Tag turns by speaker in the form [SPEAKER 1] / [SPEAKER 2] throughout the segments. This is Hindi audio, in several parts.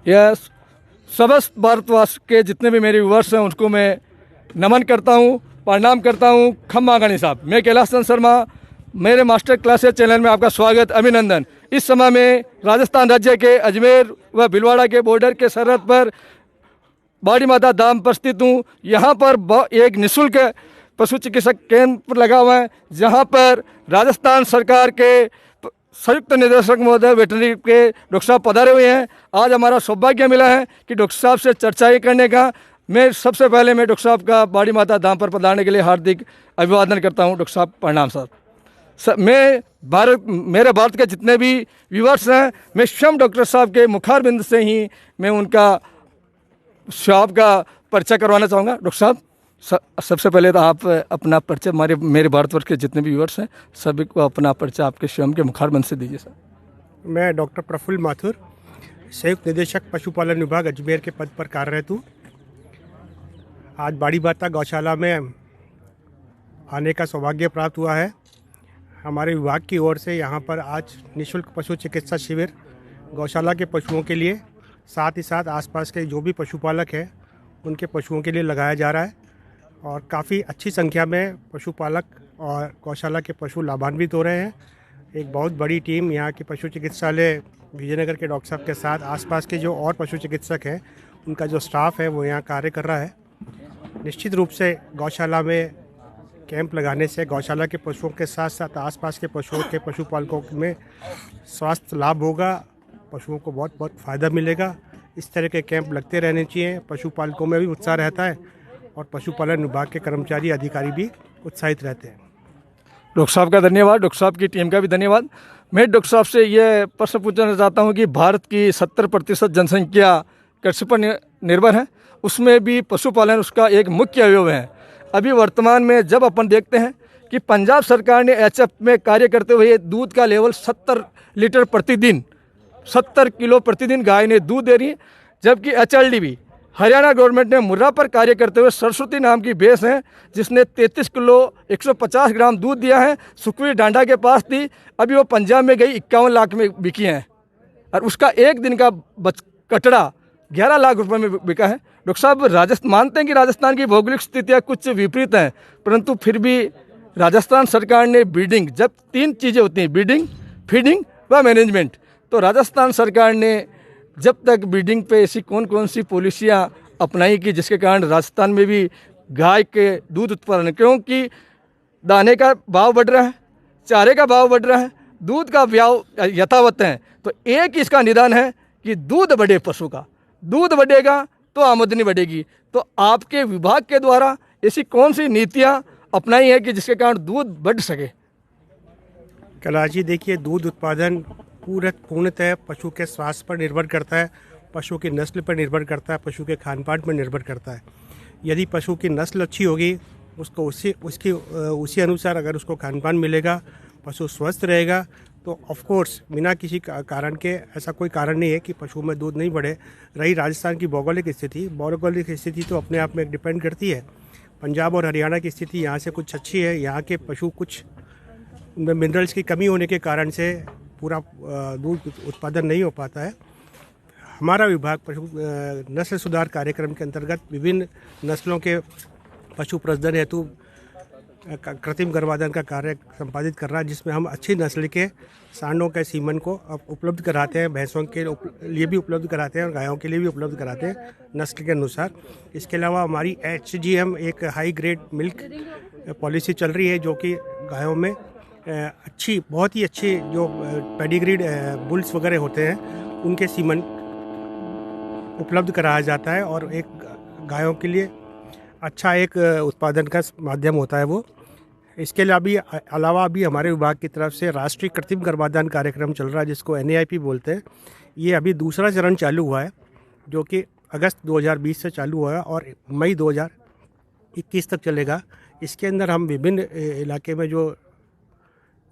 [SPEAKER 1] यह समस्त भारतवर्ष के जितने भी मेरे व्यूअर्स हैं उनको मैं नमन करता हूँ, प्रणाम करता हूँ। खम्मा गणी साहब, मैं कैलाश चंद्र शर्मा, मेरे मास्टर क्लासेस चैनल में आपका स्वागत, अभिनंदन। इस समय में राजस्थान राज्य के अजमेर व भीलवाड़ा के बॉर्डर के सरहद पर बाड़ी माता धाम पर स्थित हूँ। यहाँ पर एक निःशुल्क पशु चिकित्सक केंद्र लगा हुआ है, जहाँ पर राजस्थान सरकार के संयुक्त निदेशक महोदय वेटरनरी के डॉक्टर साहब पधारे हुए हैं। आज हमारा सौभाग्य मिला है कि डॉक्टर साहब से चर्चाएँ करने का। मैं सबसे पहले डॉक्टर साहब का बाड़ी माता धाम पर पधारने के लिए हार्दिक अभिवादन करता हूँ। डॉक्टर साहब प्रणाम साहब। मेरे भारत के जितने भी व्यूअर्स हैं, मैं स्वयं डॉक्टर साहब के मुखारबिंद से ही मैं उनका साहब का परिचय करवाना चाहूँगा। डॉक्टर साहब, सबसे पहले तो आप अपना परिचय मेरे भारतवर्ष के जितने भी व्यूअर्स हैं सभी को अपना परिचय आपके स्वयं के मुखारबिंद से दीजिए सर।
[SPEAKER 2] मैं डॉक्टर प्रफुल्ल माथुर, संयुक्त निदेशक पशुपालन विभाग अजमेर के पद पर कार्यरत हूँ। आज बाड़ी माता गौशाला में आने का सौभाग्य प्राप्त हुआ है। हमारे विभाग की ओर से यहाँ पर आज निःशुल्क पशु चिकित्सा शिविर गौशाला के पशुओं के लिए, साथ ही साथ आसपास के जो भी पशुपालक हैं उनके पशुओं के लिए लगाया जा रहा है और काफ़ी अच्छी संख्या में पशुपालक और गौशाला के पशु लाभान्वित हो रहे हैं। एक बहुत बड़ी टीम यहाँ के पशु चिकित्सालय विजयनगर के डॉक्टर साहब के साथ आसपास के जो और पशु चिकित्सक हैं उनका जो स्टाफ है वो यहाँ कार्य कर रहा है। निश्चित रूप से गौशाला में कैंप लगाने से गौशाला के पशुओं के साथ साथ आसपास के पशुओं के पशुपालकों में स्वास्थ्य लाभ होगा, पशुओं को बहुत बहुत फ़ायदा मिलेगा। इस तरह के कैंप लगते रहने चाहिए। पशुपालकों में भी उत्साह रहता है और पशुपालन विभाग के कर्मचारी अधिकारी भी उत्साहित रहते हैं।
[SPEAKER 1] डॉक्टर साहब का धन्यवाद, डॉक्टर साहब की टीम का भी धन्यवाद। मैं डॉक्टर साहब से ये प्रश्न पूछना चाहता हूँ कि भारत की 70% जनसंख्या कृषि पर निर्भर है, उसमें भी पशुपालन उसका एक मुख्य अवयव है। अभी वर्तमान में जब अपन देखते हैं कि पंजाब सरकार ने एचएफ में कार्य करते हुए दूध का लेवल 70 लीटर प्रतिदिन, 70 किलो प्रतिदिन गाय ने दूध दे रही है, जबकि एचएलडीबी हरियाणा गवर्नमेंट ने मुर्रा पर कार्य करते हुए सरस्वती नाम की भैंस है जिसने 33 किलो 150 ग्राम दूध दिया है। सुखवीर डांडा के पास थी, अभी वो पंजाब में गई 51 लाख में बिकी हैं और उसका एक दिन का कटड़ा 11 लाख रुपए में बिका है। डॉक्टर साहब, मानते हैं कि राजस्थान की भौगोलिक स्थितियाँ कुछ विपरीत हैं, परंतु फिर भी राजस्थान सरकार ने ब्रीडिंग, जब 3 चीज़ें होती हैं, ब्रीडिंग, फीडिंग व मैनेजमेंट, तो राजस्थान सरकार ने जब तक ब्रीडिंग पे ऐसी कौन कौन सी पॉलिसियाँ अपनाई कि जिसके कारण राजस्थान में भी गाय के दूध उत्पादन, क्योंकि दाने का भाव बढ़ रहा है, चारे का भाव बढ़ रहा है, दूध का भाव यथावत है, तो एक इसका निदान है कि दूध बढ़े, पशु का दूध बढ़ेगा तो आमदनी बढ़ेगी। तो आपके विभाग के द्वारा ऐसी कौन सी नीतियाँ अपनाई है कि जिसके कारण दूध बढ़ सके?
[SPEAKER 2] कैलाश जी, देखिए, दूध उत्पादन पूर्णतः पशु के स्वास्थ्य पर निर्भर करता है, पशु की नस्ल पर निर्भर करता है, पशु के खान पान पर निर्भर करता है। यदि पशु की नस्ल अच्छी होगी, उसको उसी अनुसार अगर उसको खान पान मिलेगा, पशु स्वस्थ रहेगा, तो ऑफ कोर्स बिना किसी कारण के ऐसा कोई कारण नहीं है कि पशु में दूध नहीं बढ़े। रही राजस्थान की भौगोलिक स्थिति तो अपने आप में डिपेंड करती है। पंजाब और हरियाणा की स्थिति यहाँ से कुछ अच्छी है, यहाँ के पशु कुछ मिनरल्स की कमी होने के कारण से पूरा दूध उत्पादन नहीं हो पाता है। हमारा विभाग पशु नस्ल सुधार कार्यक्रम के अंतर्गत विभिन्न नस्लों के पशु प्रजनन हेतु कृत्रिम गर्भाधान का कार्य संपादित कर रहा है, जिसमें हम अच्छी नस्ल के सांडों के सीमन को उपलब्ध कराते हैं, भैंसों के लिए भी उपलब्ध कराते हैं और गायों के लिए भी उपलब्ध कराते हैं नस्ल के अनुसार। इसके अलावा हमारी HGM एक हाई ग्रेड मिल्क पॉलिसी चल रही है, जो कि गायों में बहुत ही अच्छी जो पेडिग्रीड बुल्स वगैरह होते हैं उनके सीमन उपलब्ध कराया जाता है और एक गायों के लिए अच्छा एक उत्पादन का माध्यम होता है वो। इसके अलावा भी हमारे विभाग की तरफ से राष्ट्रीय कृत्रिम गर्भाधान कार्यक्रम चल रहा है, जिसको NAIP बोलते हैं। ये अभी दूसरा चरण चालू हुआ है, जो कि अगस्त 2020 से चालू हुआ है और मई 2021 तक चलेगा। इसके अंदर हम विभिन्न इलाके में जो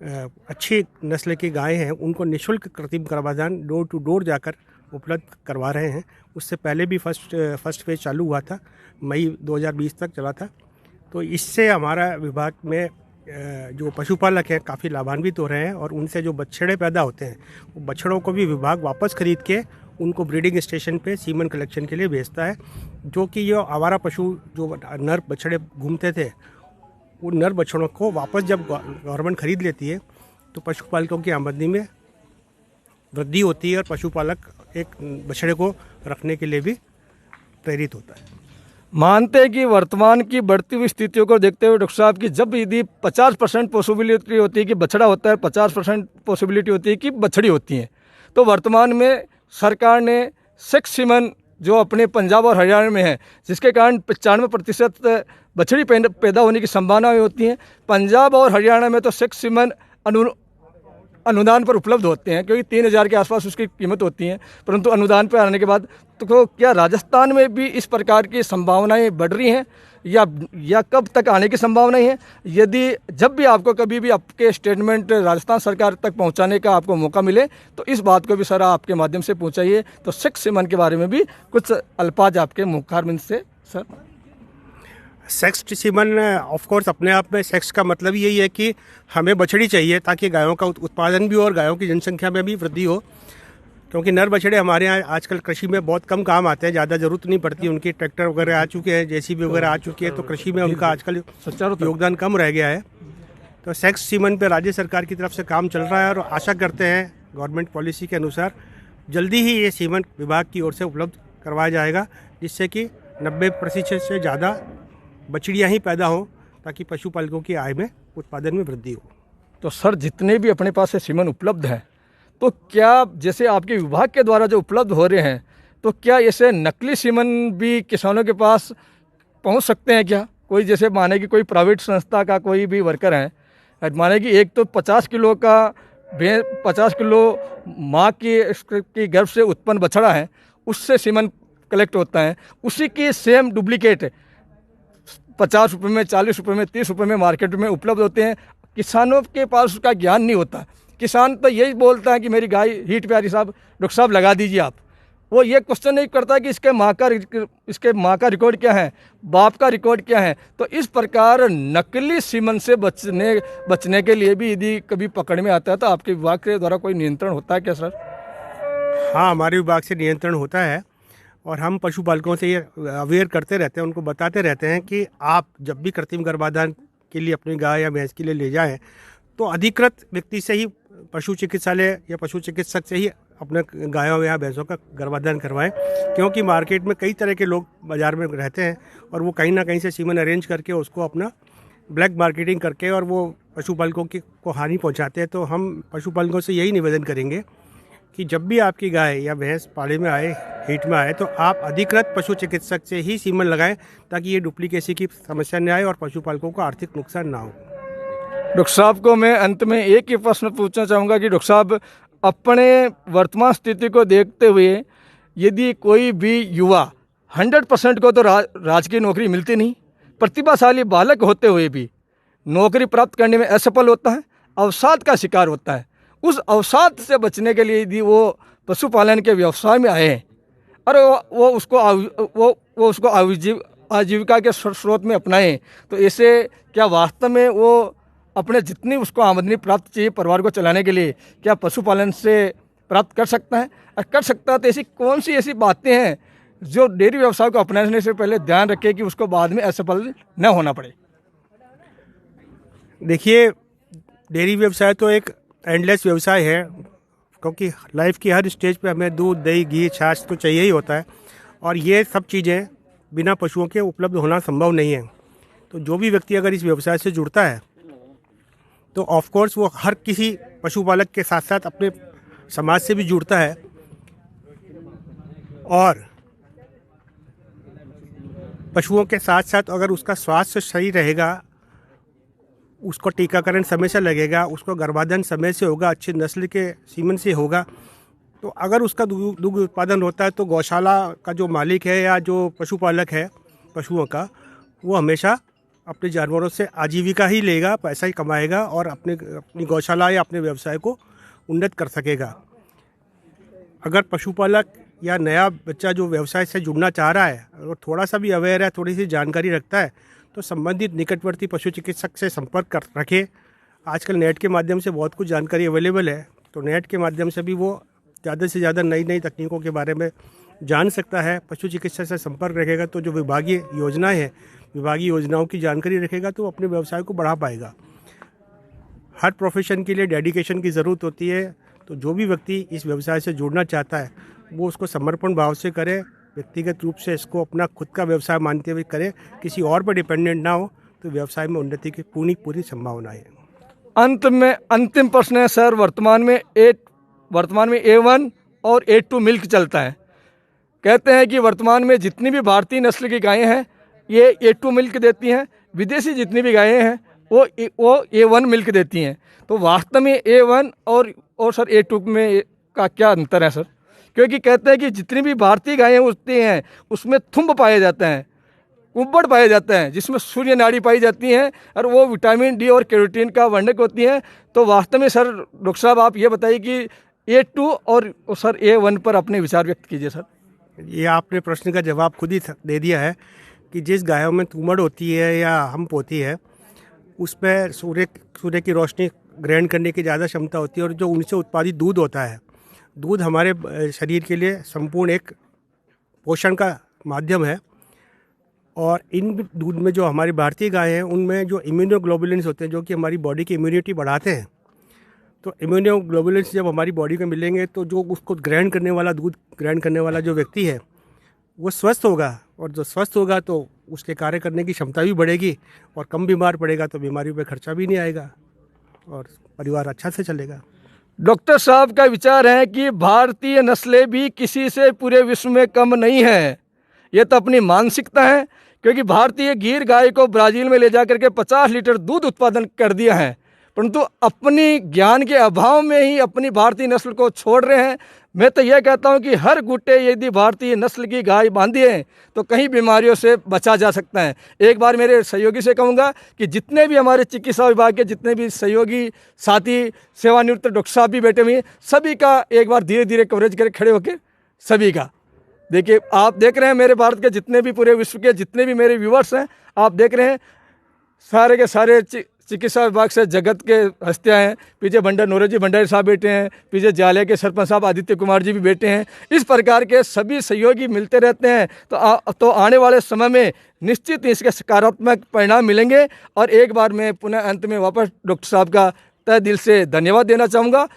[SPEAKER 2] अच्छी नस्ल की गायें हैं उनको निःशुल्क कृत्रिम गर्भाधान डोर टू डोर जाकर उपलब्ध करवा रहे हैं। उससे पहले भी फर्स्ट फेज चालू हुआ था, मई 2020 तक चला था। तो इससे हमारा विभाग में जो पशुपालक हैं काफ़ी लाभान्वित हो रहे हैं और उनसे जो बछड़े पैदा होते हैं वो बछड़ों को भी विभाग वापस खरीद के उनको ब्रीडिंग स्टेशन पे सीमन कलेक्शन के लिए भेजता है, जो कि ये आवारा पशु जो नर बछड़े घूमते थे, वो नर बछड़ों को वापस जब गवर्नमेंट खरीद लेती है तो पशुपालकों की आमदनी में वृद्धि होती है और पशुपालक एक बछड़े को रखने के लिए भी प्रेरित होता है।
[SPEAKER 1] मानते हैं कि वर्तमान की बढ़ती हुई स्थितियों को देखते हुए डॉक्टर साहब की जब यदि 50% पॉसिबिलिटी होती है कि बछड़ा होता है, 50% पॉसिबिलिटी होती है कि बछड़ी होती है, तो वर्तमान में सरकार ने सेक्स सीमन जो अपने पंजाब और हरियाणा में है, जिसके कारण 95% बछड़ी पैदा होने की संभावनाएं होती हैं। पंजाब और हरियाणा में तो सेक्स सीमन अनुदान पर उपलब्ध होते हैं, क्योंकि 3,000 के आसपास उसकी कीमत होती है, परंतु अनुदान पर आने के बाद तो क्या राजस्थान में भी इस प्रकार की संभावनाएं बढ़ रही हैं या कब तक आने की संभावनाएं हैं? यदि जब भी आपको कभी भी आपके स्टेटमेंट राजस्थान सरकार तक पहुंचाने का आपको मौका मिले तो इस बात को भी सर आपके माध्यम से पहुंचाइए। तो सेक्स सीमन के बारे में भी कुछ अल्फाज आपके मुखारबिंद से sir.
[SPEAKER 2] Sex semen of course अपने आप में सेक्स का मतलब यही है कि हमें बछड़ी चाहिए ताकि गायों का उत्पादन भी हो और गायों की जनसंख्या में भी वृद्धि हो, क्योंकि नर बछड़े हमारे यहाँ आजकल कृषि में बहुत कम काम आते हैं, ज़्यादा ज़रूरत नहीं पड़ती उनकी। ट्रैक्टर वगैरह आ चुके हैं, जेसीबी वगैरह आ चुकी है, तो कृषि में उनका आजकल योगदान कम रह गया है। तो सेक्स सीमन पे राज्य सरकार की तरफ से काम चल रहा है और आशा करते हैं गवर्नमेंट पॉलिसी के अनुसार जल्दी ही ये सीमन विभाग की ओर से उपलब्ध करवाया जाएगा, जिससे कि 90% से ज़्यादा बछड़ियाँ ही पैदा हों ताकि पशुपालकों की आय में उत्पादन में वृद्धि हो।
[SPEAKER 1] तो सर जितने भी अपने पास सीमन उपलब्ध हैं, तो क्या जैसे आपके विभाग के द्वारा जो उपलब्ध हो रहे हैं, तो क्या ऐसे नकली सीमन भी किसानों के पास पहुंच सकते हैं क्या? कोई जैसे माने कि कोई प्राइवेट संस्था का कोई भी वर्कर है, माने कि एक तो 50 किलो का 50 किलो माँ की गर्भ से उत्पन्न बछड़ा है, उससे सीमन कलेक्ट होता है, उसी की सेम डुप्लीकेट 50 रुपये में, 40 रुपये में, 30 रुपये में मार्केट में उपलब्ध होते हैं। किसानों के पास उसका ज्ञान नहीं होता। किसान तो यही बोलता है कि मेरी गाय हीट प्यारी साहब, डॉक्टर साहब लगा दीजिए आप। वो ये क्वेश्चन नहीं करता कि इसके माँ का रिकॉर्ड क्या है, बाप का रिकॉर्ड क्या है। तो इस प्रकार नकली सीमन से बचने के लिए भी यदि कभी पकड़ में आता है तो आपके विभाग के द्वारा कोई नियंत्रण होता है क्या सर?
[SPEAKER 2] हाँ, हमारे विभाग से नियंत्रण होता है और हम पशुपालकों से ये अवेयर करते रहते हैं, उनको बताते रहते हैं कि आप जब भी कृत्रिम गर्भाधान के लिए अपनी गाय या भैंस के लिए ले जाएं तो अधिकृत व्यक्ति से ही, पशु चिकित्सालय या पशु चिकित्सक से ही अपने गायों या भैंसों का गर्भाधान करवाएं, क्योंकि मार्केट में कई तरह के लोग बाज़ार में रहते हैं और वो कहीं ना कहीं से सीमन अरेंज करके उसको अपना ब्लैक मार्केटिंग करके और वो पशुपालकों को हानि पहुंचाते हैं। तो हम पशुपालकों से यही निवेदन करेंगे कि जब भी आपकी गाय या भैंस पाले में आए, हीट में आए, तो आप अधिकृत पशु चिकित्सक से ही सीमन लगाएं ताकि ये डुप्लीकेसी की समस्या न आए और पशुपालकों को आर्थिक नुकसान ना हो।
[SPEAKER 1] डॉक्टर साहब को मैं अंत में एक ही प्रश्न पूछना चाहूँगा कि डॉक्टर साहब अपने वर्तमान स्थिति को देखते हुए यदि कोई भी युवा 100% को तो राजकीय नौकरी मिलती नहीं, प्रतिभाशाली बालक होते हुए भी नौकरी प्राप्त करने में असफल होता है, अवसाद का शिकार होता है। उस अवसाद से बचने के लिए यदि वो पशुपालन के व्यवसाय में आए और वो उसको आजीविका के स्रोत में अपनाएं, तो ऐसे क्या वास्तव में वो अपने जितनी उसको आमदनी प्राप्त चाहिए परिवार को चलाने के लिए क्या पशुपालन से प्राप्त कर सकता है? और कर सकता है तो ऐसी कौन सी ऐसी बातें हैं जो डेयरी व्यवसाय को अपनाने से पहले ध्यान रखे कि उसको बाद में असफल न होना पड़े?
[SPEAKER 2] देखिए, डेयरी व्यवसाय तो एक एंडलेस व्यवसाय है, क्योंकि लाइफ की हर स्टेज पे हमें दूध, दही, घी, छाछ तो चाहिए ही होता है और ये सब चीज़ें बिना पशुओं के उपलब्ध होना संभव नहीं है। तो जो भी व्यक्ति अगर इस व्यवसाय से जुड़ता है तो ऑफ कोर्स वो हर किसी पशुपालक के साथ साथ अपने समाज से भी जुड़ता है और पशुओं के साथ साथ अगर उसका स्वास्थ्य सही रहेगा, उसको टीकाकरण समय से लगेगा, उसको गर्भाधान समय से होगा, अच्छी नस्ल के सीमन से होगा, तो अगर उसका दुग्ध उत्पादन होता है तो गौशाला का जो मालिक है या जो पशुपालक है पशुओं का, वो हमेशा अपने जानवरों से आजीविका ही लेगा, पैसा ही कमाएगा और अपनी गौशाला या अपने व्यवसाय को उन्नत कर सकेगा। अगर पशुपालक या नया बच्चा जो व्यवसाय से जुड़ना चाह रहा है और थोड़ा सा भी अवेयर है, थोड़ी सी जानकारी रखता है, तो संबंधित निकटवर्ती पशु चिकित्सक से संपर्क रखे। आजकल नेट के माध्यम से बहुत कुछ जानकारी अवेलेबल है, तो नेट के माध्यम से भी वो ज़्यादा से ज़्यादा नई नई तकनीकों के बारे में जान सकता है, पशु चिकित्सक से संपर्क रखेगा तो जो विभागीय योजनाएं हैं, विभागीय योजनाओं की जानकारी रखेगा तो अपने व्यवसाय को बढ़ा पाएगा। हर प्रोफेशन के लिए डेडिकेशन की ज़रूरत होती है, तो जो भी व्यक्ति इस व्यवसाय से जुड़ना चाहता है वो उसको समर्पण भाव से करे, व्यक्तिगत रूप से इसको अपना खुद का व्यवसाय मानते हुए करे, किसी और पर डिपेंडेंट ना हो, तो व्यवसाय में उन्नति की पूरी संभावना है।
[SPEAKER 1] अंत में अंतिम प्रश्न है सर, वर्तमान में A1 और A2 मिल्क चलता है। कहते हैं कि वर्तमान में जितनी भी भारतीय नस्ल की गायें हैं ये A2 मिल्क देती हैं, विदेशी जितनी भी गायें हैं वो A1 मिल्क देती हैं। तो वास्तव में A1 और सर A2 में का क्या अंतर है सर? क्योंकि कहते हैं कि जितनी भी भारतीय गायें होती हैं उसमें थुम्ब पाए जाते हैं, कुब्बड़ पाए जाते हैं, जिसमें सूर्य नाड़ी पाई जाती हैं और वो विटामिन डी और कैरोटीन का वर्णक होती हैं। तो वास्तव में सर डॉक्टर साहब आप ये बताइए कि A2 और सर A1 पर अपने विचार व्यक्त कीजिए सर।
[SPEAKER 2] ये आपने प्रश्न का जवाब खुद ही दे दिया है कि जिस गायों में तुमड़ होती है या हम्प होती है उस पर सूर्य की रोशनी ग्रहण करने की ज़्यादा क्षमता होती है, और जो उनसे उत्पादित दूध होता है, दूध हमारे शरीर के लिए संपूर्ण एक पोषण का माध्यम है। और इन दूध में जो हमारी भारतीय गाय हैं उनमें जो इम्यूनोग्लोबुलिन्स होते हैं जो कि हमारी बॉडी की इम्यूनिटी बढ़ाते हैं, तो इम्यूनोग्लोबुलिन्स जब हमारी बॉडी को मिलेंगे तो जो उसको ग्रहण करने वाला, दूध ग्रहण करने वाला जो व्यक्ति है वो स्वस्थ होगा, और जो स्वस्थ होगा तो उसके कार्य करने की क्षमता भी बढ़ेगी, और कम बीमार पड़ेगा तो बीमारियों पे खर्चा भी नहीं आएगा और परिवार अच्छा से चलेगा।
[SPEAKER 1] डॉक्टर साहब का विचार है कि भारतीय नस्लें भी किसी से पूरे विश्व में कम नहीं है। ये तो अपनी मानसिकता है, क्योंकि भारतीय गिर गाय को ब्राज़ील में ले जाकर के 50 लीटर दूध उत्पादन कर दिया है, परंतु अपनी ज्ञान के अभाव में ही अपनी भारतीय नस्ल को छोड़ रहे हैं। मैं तो यह कहता हूं कि हर गुट्टे यदि भारतीय नस्ल की गाय बांधी है तो कहीं बीमारियों से बचा जा सकता है। एक बार मेरे सहयोगी से कहूँगा कि जितने भी हमारे चिकित्सा विभाग के जितने भी सहयोगी साथी सेवानिवृत्त डॉक्टर साहब भी बैठे हुए हैं, सभी का एक बार धीरे धीरे कवरेज करके खड़े होकर सभी का देखिए, आप देख रहे हैं मेरे भारत के जितने भी पूरे विश्व के जितने भी मेरे व्यूवर्स हैं, आप देख रहे हैं सारे के सारे चिकित्सा विभाग से जगत के हस्तियाँ हैं। पीछे नौरोजी भंडारी साहब बैठे हैं, पीछे जालिया के सरपंच साहब आदित्य कुमार जी भी बैठे हैं। इस प्रकार के सभी सहयोगी मिलते रहते हैं तो आने वाले समय में निश्चित इसके सकारात्मक परिणाम मिलेंगे। और एक बार मैं पुनः अंत में वापस डॉक्टर साहब का तहे दिल से धन्यवाद देना चाहूँगा।